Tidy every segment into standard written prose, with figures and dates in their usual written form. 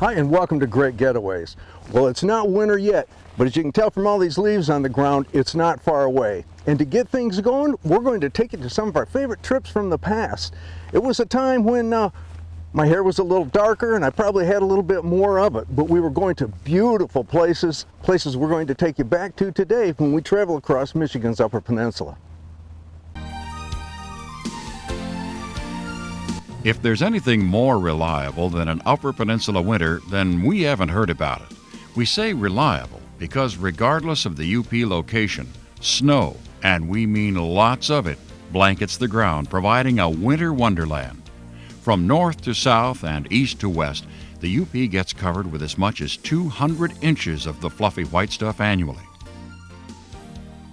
Hi and welcome to Great Getaways. Well, it's not winter yet, but as you can tell from all these leaves on the ground, it's not far away. And to get things going, we're going to take you to some of our favorite trips from the past. It was a time when my hair was a little darker and I probably had a little bit more of it, but we were going to beautiful places we're going to take you back to today when we travel across Michigan's Upper Peninsula. If there's anything more reliable than an Upper Peninsula winter, then we haven't heard about it. We say reliable because regardless of the UP location, snow, and we mean lots of it, blankets the ground, providing a winter wonderland. From north to south and east to west, the UP gets covered with as much as 200 inches of the fluffy white stuff annually.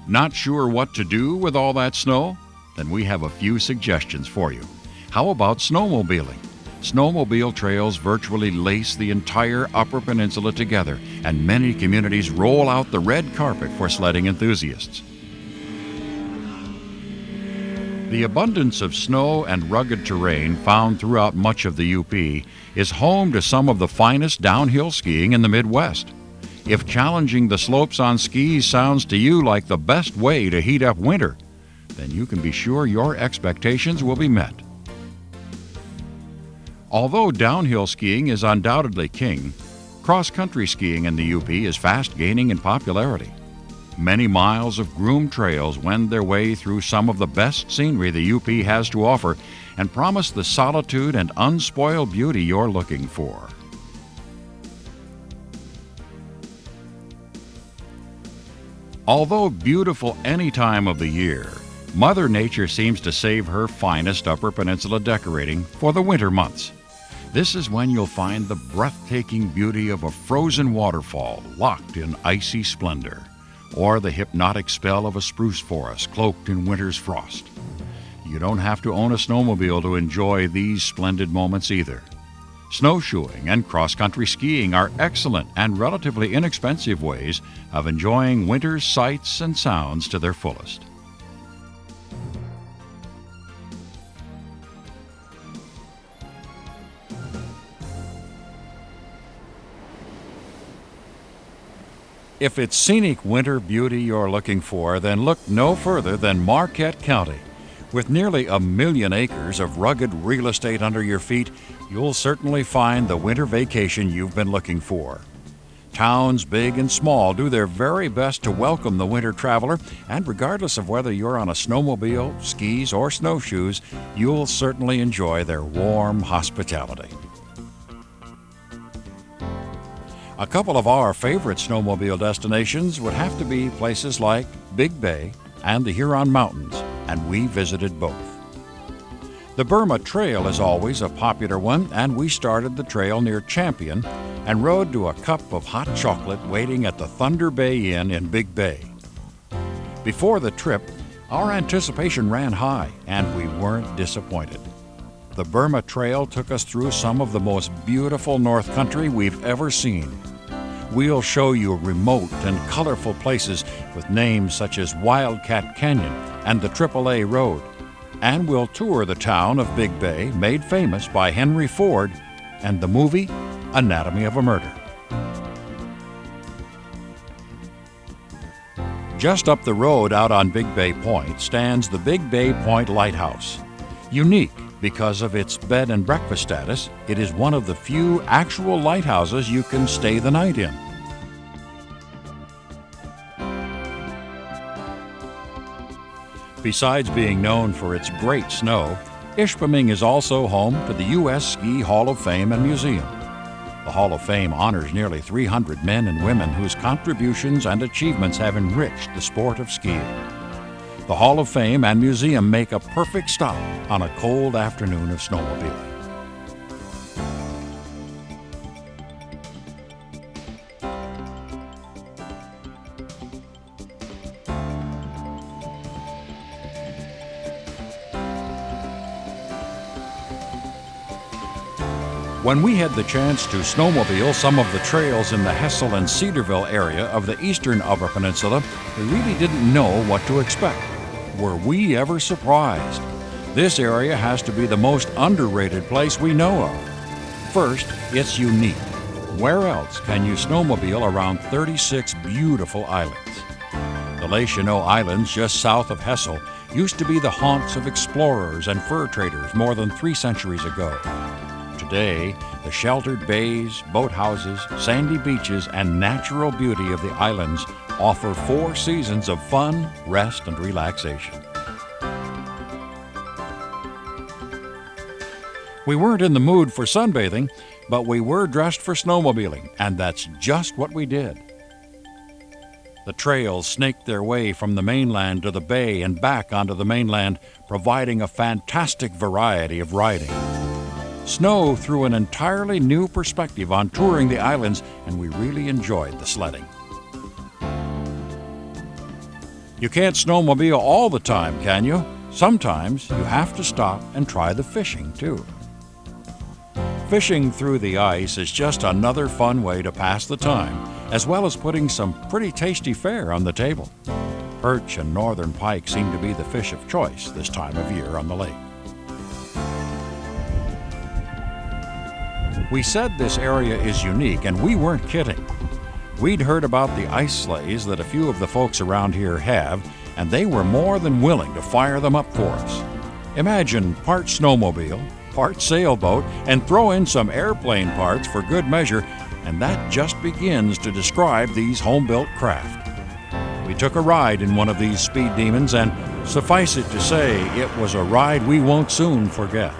Not sure what to do with all that snow? Then we have a few suggestions for you. How about snowmobiling? Snowmobile trails virtually lace the entire Upper Peninsula together, and many communities roll out the red carpet for sledding enthusiasts. The abundance of snow and rugged terrain found throughout much of the UP is home to some of the finest downhill skiing in the Midwest. If challenging the slopes on skis sounds to you like the best way to heat up winter, then you can be sure your expectations will be met. Although downhill skiing is undoubtedly king, cross-country skiing in the UP is fast gaining in popularity. Many miles of groomed trails wend their way through some of the best scenery the UP has to offer and promise the solitude and unspoiled beauty you're looking for. Although beautiful any time of the year, Mother Nature seems to save her finest Upper Peninsula decorating for the winter months. This is when you'll find the breathtaking beauty of a frozen waterfall locked in icy splendor, or the hypnotic spell of a spruce forest cloaked in winter's frost. You don't have to own a snowmobile to enjoy these splendid moments either. Snowshoeing and cross-country skiing are excellent and relatively inexpensive ways of enjoying winter's sights and sounds to their fullest. If it's scenic winter beauty you're looking for, then look no further than Marquette County. With nearly 1 million acres of rugged real estate under your feet, you'll certainly find the winter vacation you've been looking for. Towns big and small do their very best to welcome the winter traveler, and regardless of whether you're on a snowmobile, skis, or snowshoes, you'll certainly enjoy their warm hospitality. A couple of our favorite snowmobile destinations would have to be places like Big Bay and the Huron Mountains, and we visited both. The Burma Trail is always a popular one, and we started the trail near Champion and rode to a cup of hot chocolate waiting at the Thunder Bay Inn in Big Bay. Before the trip, our anticipation ran high, and we weren't disappointed. The Burma Trail took us through some of the most beautiful North Country we've ever seen. We'll show you remote and colorful places with names such as Wildcat Canyon and the AAA Road. And we'll tour the town of Big Bay, made famous by Henry Ford, and the movie Anatomy of a Murder. Just up the road out on Big Bay Point stands the Big Bay Point Lighthouse. Unique because of its bed and breakfast status, it is one of the few actual lighthouses you can stay the night in. Besides being known for its great snow, Ishpeming is also home to the U.S. Ski Hall of Fame and Museum. The Hall of Fame honors nearly 300 men and women whose contributions and achievements have enriched the sport of skiing. The Hall of Fame and Museum make a perfect stop on a cold afternoon of snowmobiling. When we had the chance to snowmobile some of the trails in the Hessel and Cedarville area of the eastern Upper Peninsula, we really didn't know what to expect. Were we ever surprised? This area has to be the most underrated place we know of. First, it's unique. Where else can you snowmobile around 36 beautiful islands? The Les Chenaux Islands, just south of Hessel, used to be the haunts of explorers and fur traders more than 3 centuries ago. Today, the sheltered bays, boathouses, sandy beaches, and natural beauty of the islands offer 4 seasons of fun, rest, and relaxation. We weren't in the mood for sunbathing, but we were dressed for snowmobiling, and that's just what we did. The trails snaked their way from the mainland to the bay and back onto the mainland, providing a fantastic variety of riding. Snow threw an entirely new perspective on touring the islands, and we really enjoyed the sledding. You can't snowmobile all the time, can you? Sometimes you have to stop and try the fishing, too. Fishing through the ice is just another fun way to pass the time, as well as putting some pretty tasty fare on the table. Perch and northern pike seem to be the fish of choice this time of year on the lake. We said this area is unique, and we weren't kidding. We'd heard about the ice sleighs that a few of the folks around here have, and they were more than willing to fire them up for us. Imagine part snowmobile, part sailboat, and throw in some airplane parts for good measure, and that just begins to describe these home-built craft. We took a ride in one of these speed demons, and suffice it to say, it was a ride we won't soon forget.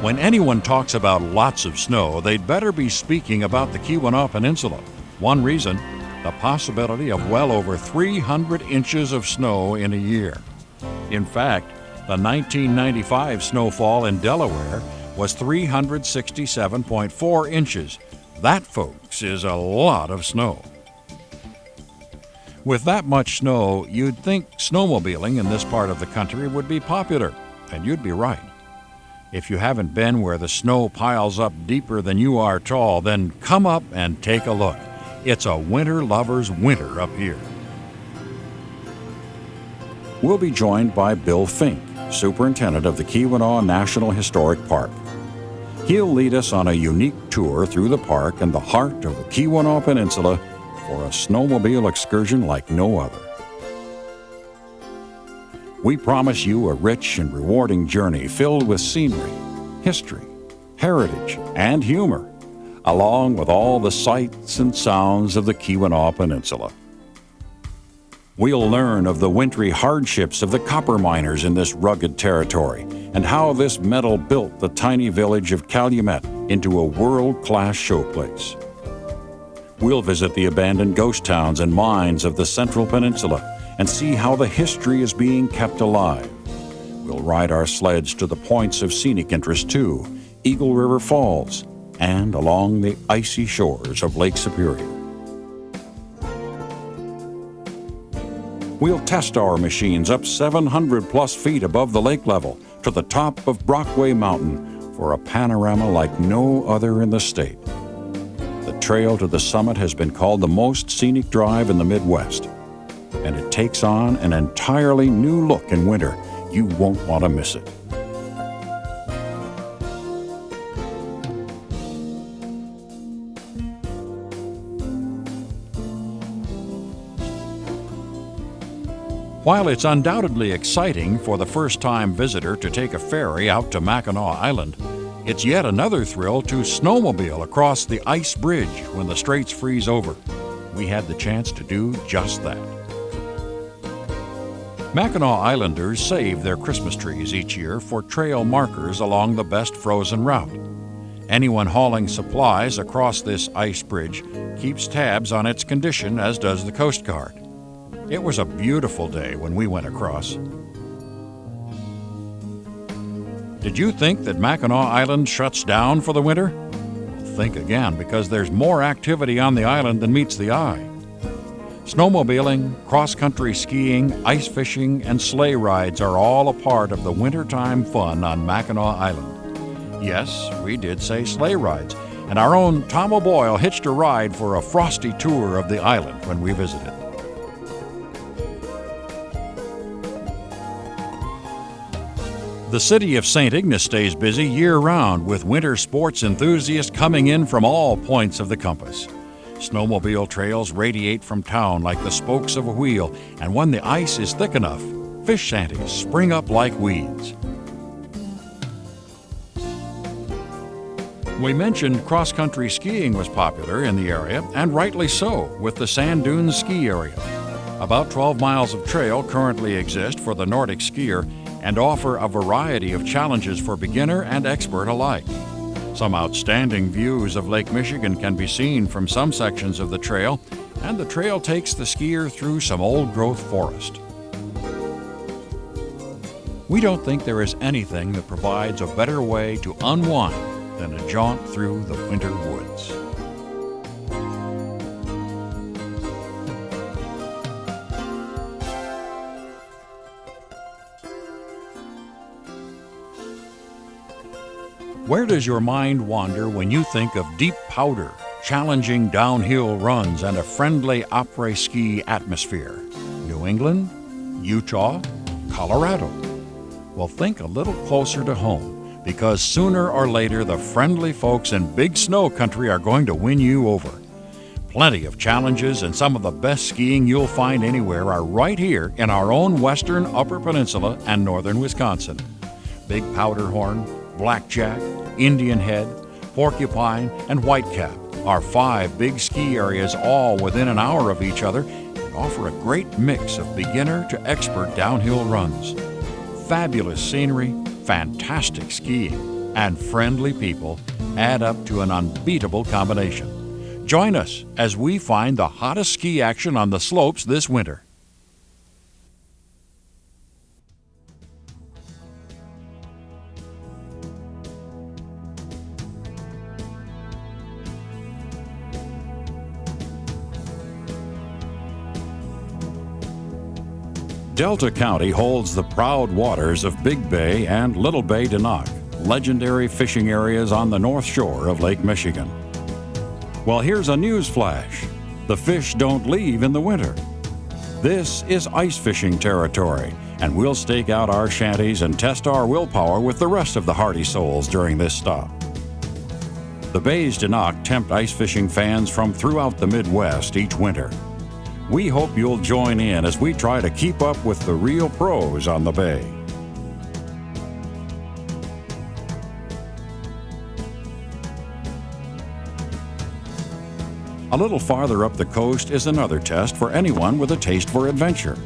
When anyone talks about lots of snow, they'd better be speaking about the Keweenaw Peninsula. One reason, the possibility of well over 300 inches of snow in a year. In fact, the 1995 snowfall in Delaware was 367.4 inches. That, folks, is a lot of snow. With that much snow, you'd think snowmobiling in this part of the country would be popular, and you'd be right. If you haven't been where the snow piles up deeper than you are tall, then come up and take a look. It's a winter lover's winter up here. We'll be joined by Bill Fink, Superintendent of the Keweenaw National Historic Park. He'll lead us on a unique tour through the park and the heart of the Keweenaw Peninsula for a snowmobile excursion like no other. We promise you a rich and rewarding journey filled with scenery, history, heritage, and humor, along with all the sights and sounds of the Keweenaw Peninsula. We'll learn of the wintry hardships of the copper miners in this rugged territory and how this metal built the tiny village of Calumet into a world-class showplace. We'll visit the abandoned ghost towns and mines of the Central Peninsula and see how the history is being kept alive. We'll ride our sleds to the points of scenic interest too, Eagle River Falls, and along the icy shores of Lake Superior. We'll test our machines up 700-plus feet above the lake level to the top of Brockway Mountain for a panorama like no other in the state. The trail to the summit has been called the most scenic drive in the Midwest, and it takes on an entirely new look in winter. You won't want to miss it. While it's undoubtedly exciting for the first-time visitor to take a ferry out to Mackinac Island, it's yet another thrill to snowmobile across the ice bridge when the straits freeze over. We had the chance to do just that. Mackinac Islanders save their Christmas trees each year for trail markers along the best frozen route. Anyone hauling supplies across this ice bridge keeps tabs on its condition, as does the Coast Guard. It was a beautiful day when we went across. Did you think that Mackinac Island shuts down for the winter? Well, think again, because there's more activity on the island than meets the eye. Snowmobiling, cross-country skiing, ice fishing, and sleigh rides are all a part of the wintertime fun on Mackinac Island. Yes, we did say sleigh rides, and our own Tom O'Boyle hitched a ride for a frosty tour of the island when we visited. The city of St. Ignace stays busy year-round with winter sports enthusiasts coming in from all points of the compass. Snowmobile trails radiate from town like the spokes of a wheel, and when the ice is thick enough, fish shanties spring up like weeds. We mentioned cross-country skiing was popular in the area, and rightly so, with the Sand Dunes ski area. About 12 miles of trail currently exist for the Nordic skier and offer a variety of challenges for beginner and expert alike. Some outstanding views of Lake Michigan can be seen from some sections of the trail, and the trail takes the skier through some old-growth forest. We don't think there is anything that provides a better way to unwind than a jaunt through the winter woods. Where does your mind wander when you think of deep powder, challenging downhill runs, and a friendly après-ski atmosphere? New England? Utah? Colorado? Well, think a little closer to home, because sooner or later the friendly folks in Big Snow Country are going to win you over. Plenty of challenges and some of the best skiing you'll find anywhere are right here in our own western Upper Peninsula and northern Wisconsin. Big Powderhorn, Blackjack, Indian Head, Porcupine, and Whitecap are 5 big ski areas all within an hour of each other and offer a great mix of beginner to expert downhill runs. Fabulous scenery, fantastic skiing, and friendly people add up to an unbeatable combination. Join us as we find the hottest ski action on the slopes this winter. Delta County holds the proud waters of Big Bay and Little Bay Denok, legendary fishing areas on the north shore of Lake Michigan. Well, here's a news flash. The fish don't leave in the winter. This is ice fishing territory, and we'll stake out our shanties and test our willpower with the rest of the hardy souls during this stop. The Bays Denok tempt ice fishing fans from throughout the Midwest each winter. We hope you'll join in as we try to keep up with the real pros on the bay. A little farther up the coast is another test for anyone with a taste for adventure: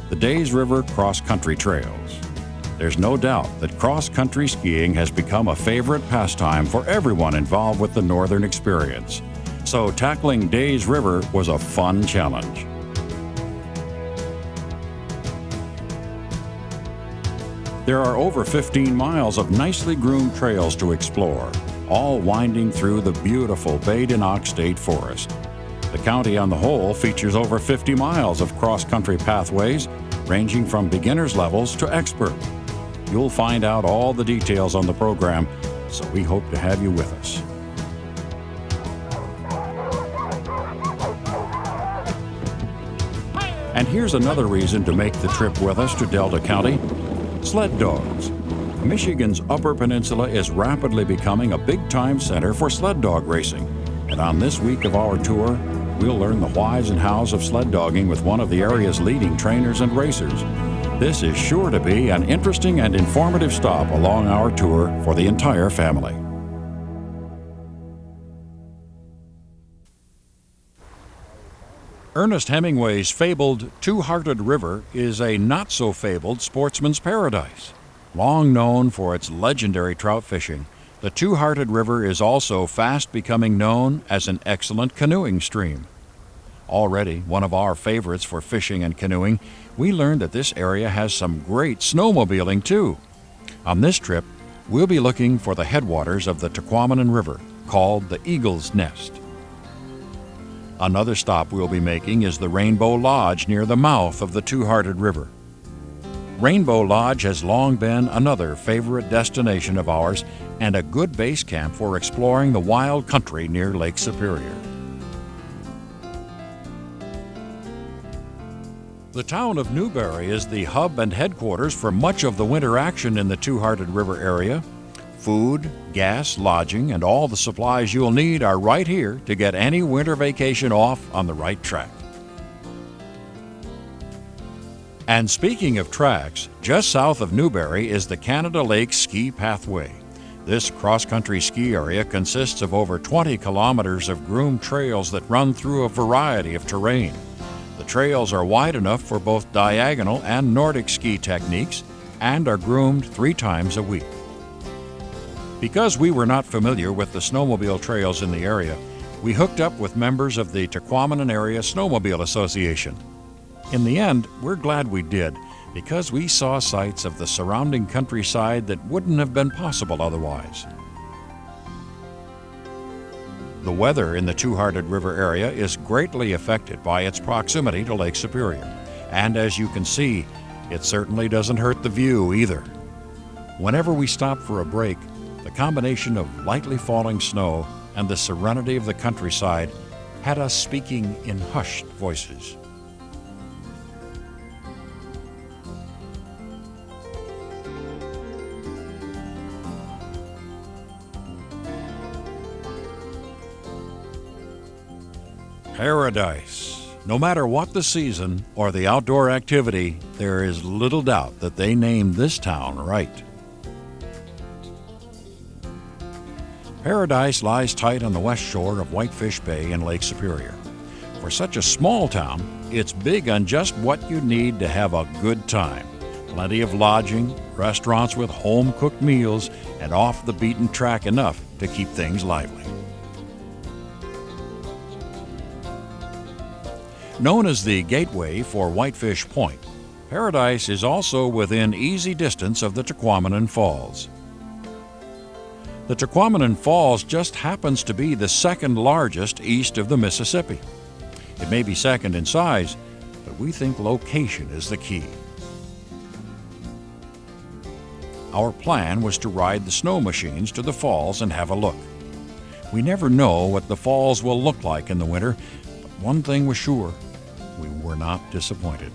the Days River Cross-Country Trails. There's no doubt that cross-country skiing has become a favorite pastime for everyone involved with the northern experience. So tackling Days River was a fun challenge. There are over 15 miles of nicely groomed trails to explore, all winding through the beautiful Bay Denok State Forest. The county on the whole features over 50 miles of cross-country pathways, ranging from beginner's levels to expert. You'll find out all the details on the program, so we hope to have you with us. And here's another reason to make the trip with us to Delta County: sled dogs. Michigan's Upper Peninsula is rapidly becoming a big-time center for sled dog racing. And on this week of our tour, we'll learn the whys and hows of sled dogging with one of the area's leading trainers and racers. This is sure to be an interesting and informative stop along our tour for the entire family. Ernest Hemingway's fabled Two-Hearted River is a not-so-fabled sportsman's paradise. Long known for its legendary trout fishing, the Two-Hearted River is also fast becoming known as an excellent canoeing stream. Already one of our favorites for fishing and canoeing, we learned that this area has some great snowmobiling too. On this trip, we'll be looking for the headwaters of the Tahquamenon River, called the Eagle's Nest. Another stop we'll be making is the Rainbow Lodge near the mouth of the Two-Hearted River. Rainbow Lodge has long been another favorite destination of ours and a good base camp for exploring the wild country near Lake Superior. The town of Newberry is the hub and headquarters for much of the winter action in the Two-Hearted River area. Food, gas, lodging, and all the supplies you'll need are right here to get any winter vacation off on the right track. And speaking of tracks, just south of Newberry is the Canada Lake Ski Pathway. This cross-country ski area consists of over 20 kilometers of groomed trails that run through a variety of terrain. The trails are wide enough for both diagonal and Nordic ski techniques and are groomed 3 times a week. Because we were not familiar with the snowmobile trails in the area, we hooked up with members of the Tequamanon Area Snowmobile Association. In the end, we're glad we did, because we saw sights of the surrounding countryside that wouldn't have been possible otherwise. The weather in the Two-Hearted River area is greatly affected by its proximity to Lake Superior, and as you can see, it certainly doesn't hurt the view either. Whenever we stopped for a break, the combination of lightly falling snow and the serenity of the countryside had us speaking in hushed voices. Paradise. No matter what the season or the outdoor activity, there is little doubt that they named this town right. Paradise lies tight on the west shore of Whitefish Bay in Lake Superior. For such a small town, it's big on just what you need to have a good time. Plenty of lodging, restaurants with home-cooked meals, and off-the-beaten track enough to keep things lively. Known as the gateway for Whitefish Point, Paradise is also within easy distance of the Tequamanon Falls. The Tequamanon Falls just happens to be the second largest east of the Mississippi. It may be second in size, but we think location is the key. Our plan was to ride the snow machines to the falls and have a look. We never know what the falls will look like in the winter, but one thing was sure, we were not disappointed.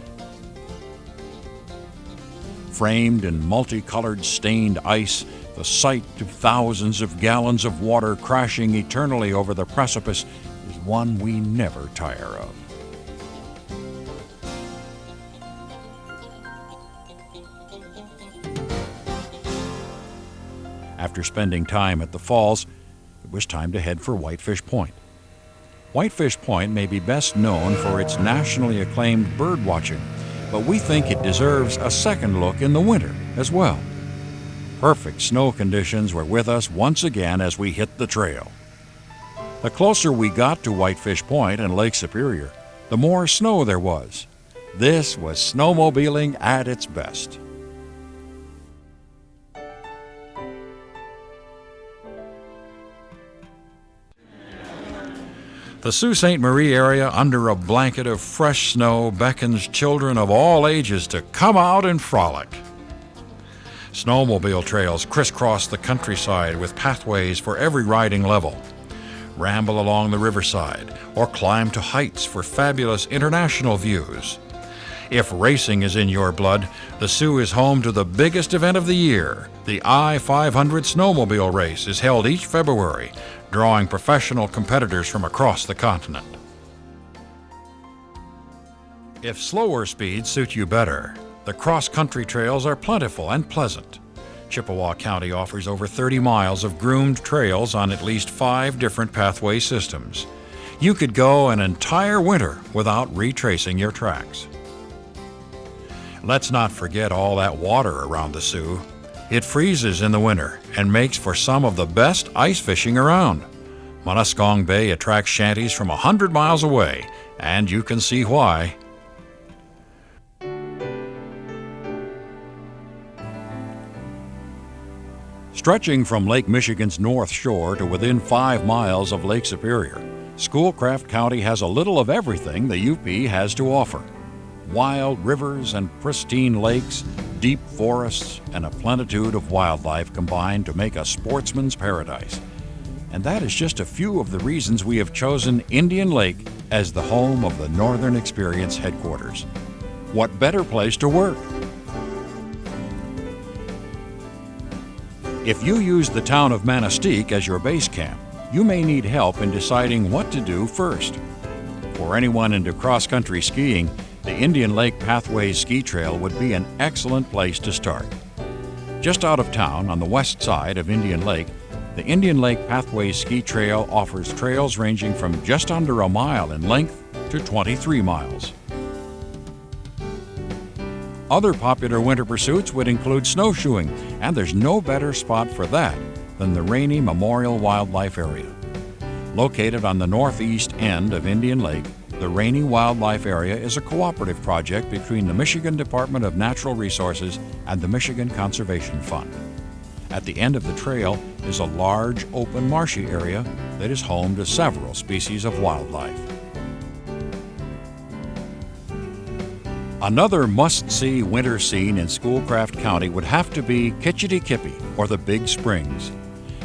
Framed in multicolored stained ice, the sight of thousands of gallons of water crashing eternally over the precipice is one we never tire of. After spending time at the falls, it was time to head for Whitefish Point. Whitefish Point may be best known for its nationally acclaimed bird watching, but we think it deserves a second look in the winter as well. Perfect snow conditions were with us once again as we hit the trail. The closer we got to Whitefish Point and Lake Superior, the more snow there was. This was snowmobiling at its best. The Sault Ste. Marie area under a blanket of fresh snow beckons children of all ages to come out and frolic. Snowmobile trails crisscross the countryside with pathways for every riding level. Ramble along the riverside or climb to heights for fabulous international views. If racing is in your blood, the Soo is home to the biggest event of the year. The I-500 Snowmobile Race is held each February, drawing professional competitors from across the continent. If slower speeds suit you better, the cross-country trails are plentiful and pleasant. Chippewa County offers over 30 miles of groomed trails on at least 5 different pathway systems. You could go an entire winter without retracing your tracks. Let's not forget all that water around the Soo. It freezes in the winter and makes for some of the best ice fishing around. Munisquong Bay attracts shanties from 100 miles away, and you can see why. Stretching from Lake Michigan's north shore to within 5 miles of Lake Superior, Schoolcraft County has a little of everything the UP has to offer. Wild rivers and pristine lakes, deep forests, and a plenitude of wildlife combine to make a sportsman's paradise. And that is just a few of the reasons we have chosen Indian Lake as the home of the Northern Experience headquarters. What better place to work? If you use the town of Manistee as your base camp, you may need help in deciding what to do first. For anyone into cross-country skiing, the Indian Lake Pathways Ski Trail would be an excellent place to start. Just out of town, on the west side of Indian Lake, the Indian Lake Pathways Ski Trail offers trails ranging from just under a mile in length to 23 miles. Other popular winter pursuits would include snowshoeing, and there's no better spot for that than the Rainy Memorial Wildlife Area. Located on the northeast end of Indian Lake, the Rainy Wildlife Area is a cooperative project between the Michigan Department of Natural Resources and the Michigan Conservation Fund. At the end of the trail is a large open marshy area that is home to several species of wildlife. Another must-see winter scene in Schoolcraft County would have to be Kitchity-Kippy, or the Big Springs.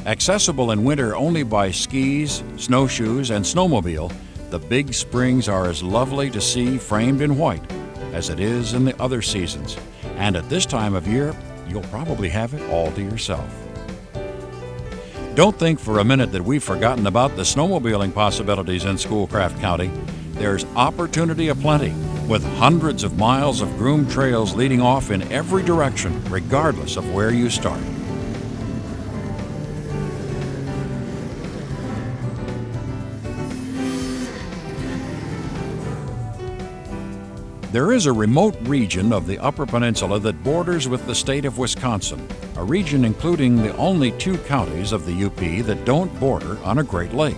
Accessible in winter only by skis, snowshoes, and snowmobile, the Big Springs are as lovely to see framed in white as it is in the other seasons, and at this time of year, you'll probably have it all to yourself. Don't think for a minute that we've forgotten about the snowmobiling possibilities in Schoolcraft County. There's opportunity aplenty, with hundreds of miles of groomed trails leading off in every direction, regardless of where you start. There is a remote region of the Upper Peninsula that borders with the state of Wisconsin, a region including the only two counties of the UP that don't border on a Great Lake.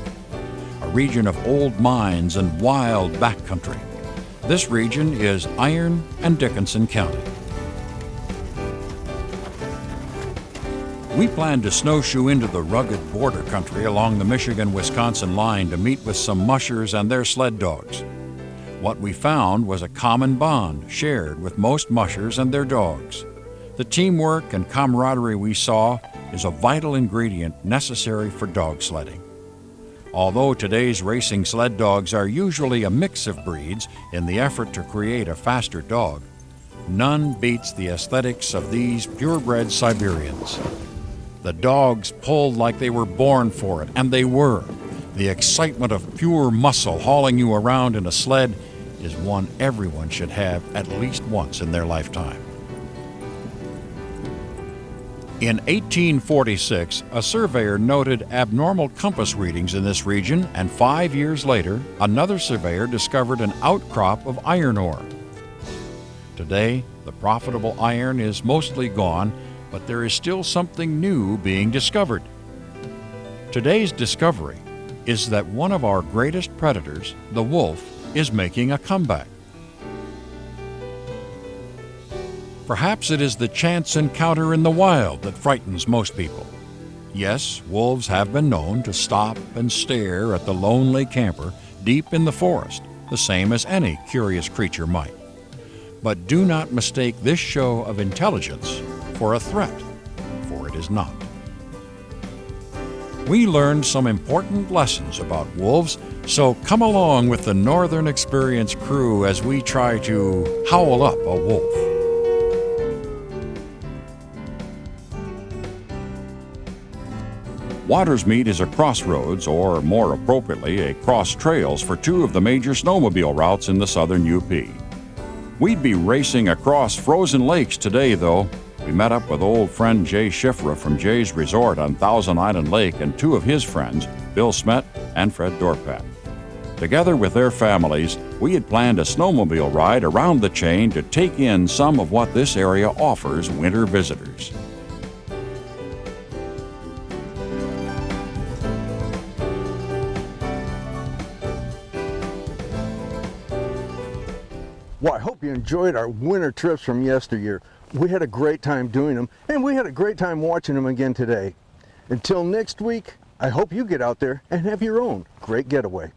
A region of old mines and wild backcountry. This region is Iron and Dickinson County. We plan to snowshoe into the rugged border country along the Michigan-Wisconsin line to meet with some mushers and their sled dogs. What we found was a common bond shared with most mushers and their dogs. The teamwork and camaraderie we saw is a vital ingredient necessary for dog sledding. Although today's racing sled dogs are usually a mix of breeds in the effort to create a faster dog, none beats the aesthetics of these purebred Siberians. The dogs pulled like they were born for it, and they were. The excitement of pure muscle hauling you around in a sled is one everyone should have at least once in their lifetime. In 1846, a surveyor noted abnormal compass readings in this region, and 5 years later, another surveyor discovered an outcrop of iron ore. Today, the profitable iron is mostly gone, but there is still something new being discovered. Today's discovery is that one of our greatest predators, the wolf, is making a comeback. Perhaps it is the chance encounter in the wild that frightens most people. Yes, wolves have been known to stop and stare at the lonely camper deep in the forest, the same as any curious creature might. But do not mistake this show of intelligence for a threat, for it is not. We learned some important lessons about wolves, so come along with the Northern Experience crew as we try to howl up a wolf. Watersmeet is a crossroads, or more appropriately, a cross trails for two of the major snowmobile routes in the southern UP. We'd be racing across frozen lakes today, though. We met up with old friend Jay Schifra from Jay's Resort on Thousand Island Lake and two of his friends, Bill Smet and Fred Dorpat. Together with their families, we had planned a snowmobile ride around the chain to take in some of what this area offers winter visitors. Well, I hope you enjoyed our winter trips from yesteryear. We had a great time doing them, and we had a great time watching them again today. Until next week, I hope you get out there and have your own great getaway.